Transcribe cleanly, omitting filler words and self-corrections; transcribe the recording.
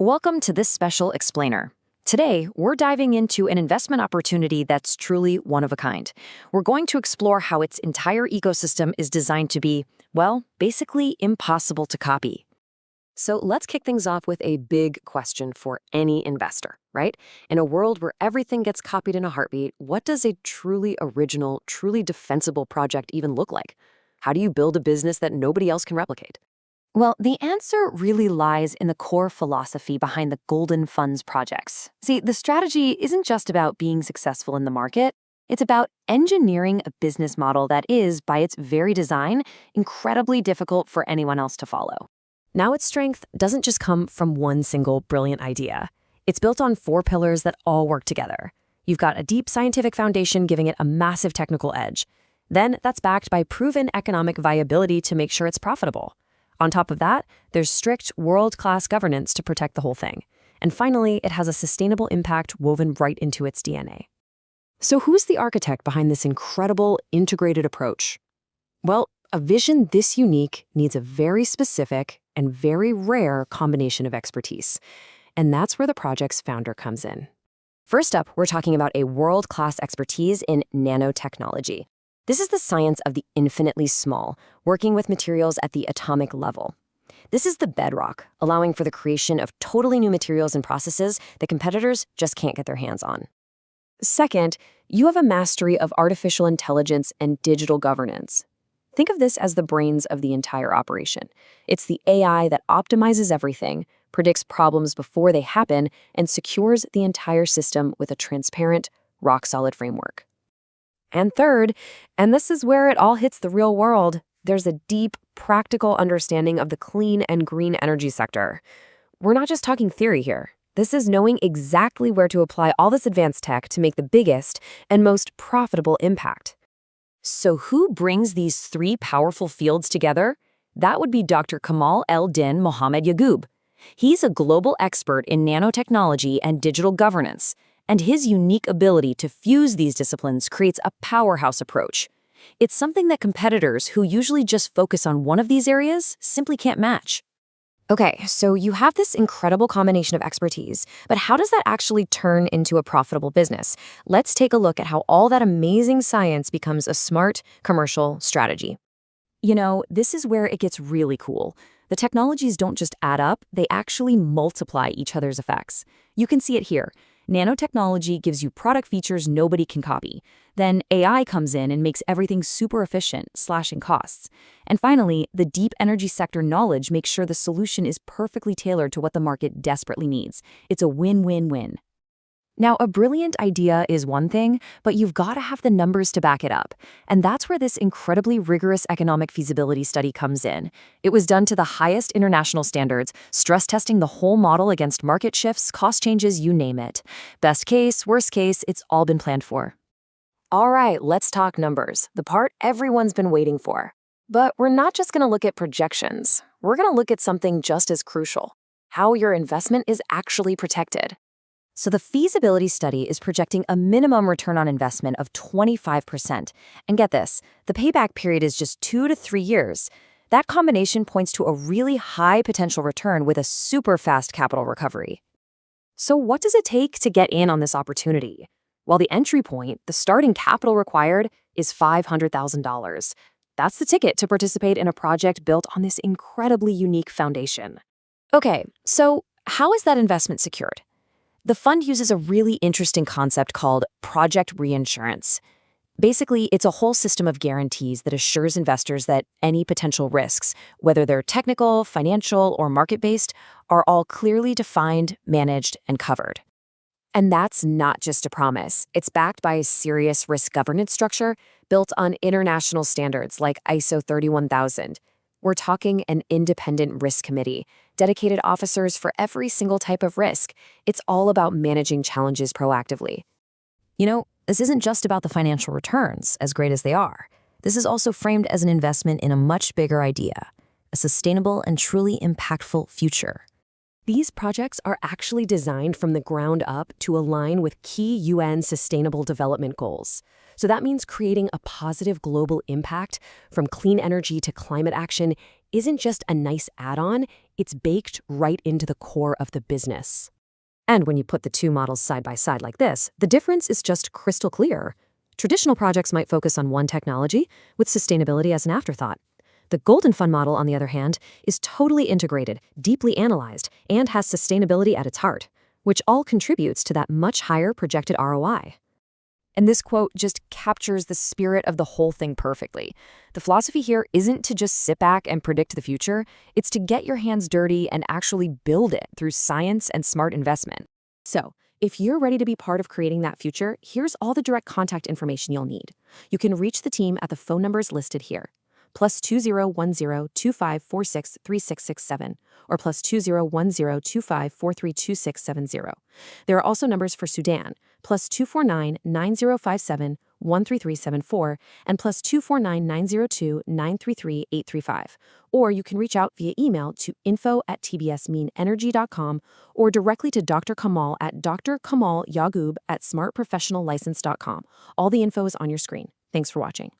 Welcome to this special explainer. Today, we're diving into an investment opportunity that's truly one of a kind. We're going to explore how its entire ecosystem is designed to be, well, basically impossible to copy. So let's kick things off with a big question for any investor, right? In a world where everything gets copied in a heartbeat, what does a truly original, truly defensible project even look like? How do you build a business that nobody else can replicate? Well, the answer really lies in the core philosophy behind the Golden Funds projects. See, the strategy isn't just about being successful in the market. It's about engineering a business model that is, by its very design, incredibly difficult for anyone else to follow. Now, its strength doesn't just come from one single brilliant idea. It's built on four pillars that all work together. You've got a deep scientific foundation giving it a massive technical edge. Then that's backed by proven economic viability to make sure it's profitable. On top of that, there's strict world-class governance to protect the whole thing. And finally, it has a sustainable impact woven right into its DNA. So who's the architect behind this incredible integrated approach? Well, a vision this unique needs a very specific and very rare combination of expertise. And that's where the project's founder comes in. First up, we're talking about a world-class expertise in nanotechnology. This is the science of the infinitely small, working with materials at the atomic level. This is the bedrock, allowing for the creation of totally new materials and processes that competitors just can't get their hands on. Second, you have a mastery of artificial intelligence and digital governance. Think of this as the brains of the entire operation. It's the AI that optimizes everything, predicts problems before they happen, and secures the entire system with a transparent, rock-solid framework. And third, and this is where it all hits the real world, there's a deep, practical understanding of the clean and green energy sector. We're not just talking theory here. This is knowing exactly where to apply all this advanced tech to make the biggest and most profitable impact. So who brings these three powerful fields together? That would be Dr. Kamal Eldin Mohamed Yagoub. He's a global expert in nanotechnology and digital governance, and his unique ability to fuse these disciplines creates a powerhouse approach. It's something that competitors who usually just focus on one of these areas simply can't match. Okay, so you have this incredible combination of expertise, but how does that actually turn into a profitable business? Let's take a look at how all that amazing science becomes a smart commercial strategy. You know, this is where it gets really cool. The technologies don't just add up, they actually multiply each other's effects. You can see it here. Nanotechnology gives you product features nobody can copy. Then AI comes in and makes everything super efficient, slashing costs. And finally, the deep energy sector knowledge makes sure the solution is perfectly tailored to what the market desperately needs. It's a win-win-win. Now, a brilliant idea is one thing, but you've got to have the numbers to back it up. And that's where this incredibly rigorous economic feasibility study comes in. It was done to the highest international standards, stress testing the whole model against market shifts, cost changes, you name it. Best case, worst case, it's all been planned for. All right, let's talk numbers, the part everyone's been waiting for. But we're not just going to look at projections. We're going to look at something just as crucial: how your investment is actually protected. So the feasibility study is projecting a minimum return on investment of 25%. And get this, the payback period is just 2 to 3 years. That combination points to a really high potential return with a super fast capital recovery. So what does it take to get in on this opportunity? Well, the entry point, the starting capital required, is $500,000. That's the ticket to participate in a project built on this incredibly unique foundation. Okay, so how is that investment secured? The fund uses a really interesting concept called project reinsurance. Basically, it's a whole system of guarantees that assures investors that any potential risks, whether they're technical, financial, or market-based, are all clearly defined, managed, and covered. And that's not just a promise. It's backed by a serious risk governance structure built on international standards like ISO 31000. We're talking an independent risk committee, dedicated officers for every single type of risk. It's all about managing challenges proactively. You know, this isn't just about the financial returns, as great as they are. This is also framed as an investment in a much bigger idea, a sustainable and truly impactful future. These projects are actually designed from the ground up to align with key UN Sustainable Development Goals. So that means creating a positive global impact from clean energy to climate action isn't just a nice add-on, It's baked right into the core of the business. And when you put the two models side by side like this, the difference is just crystal clear. Traditional projects might focus on one technology, with sustainability as an afterthought. The Golden Fund model, on the other hand, is totally integrated, deeply analyzed, and has sustainability at its heart, which all contributes to that much higher projected ROI. And this quote just captures the spirit of the whole thing perfectly. The philosophy here isn't to just sit back and predict the future, it's to get your hands dirty and actually build it through science and smart investment. So, if you're ready to be part of creating that future, here's all the direct contact information you'll need. You can reach the team at the phone numbers listed here. +201025463667 or +201025432670. There are also numbers for Sudan, +2499057-13374 and +249902933-835. Or you can reach out via email to info@tbsmeenenergy.com or directly to Dr. Kamal at Dr. Kamal Yagoub at smartprofessionallicense.com. All the info is on your screen. Thanks for watching.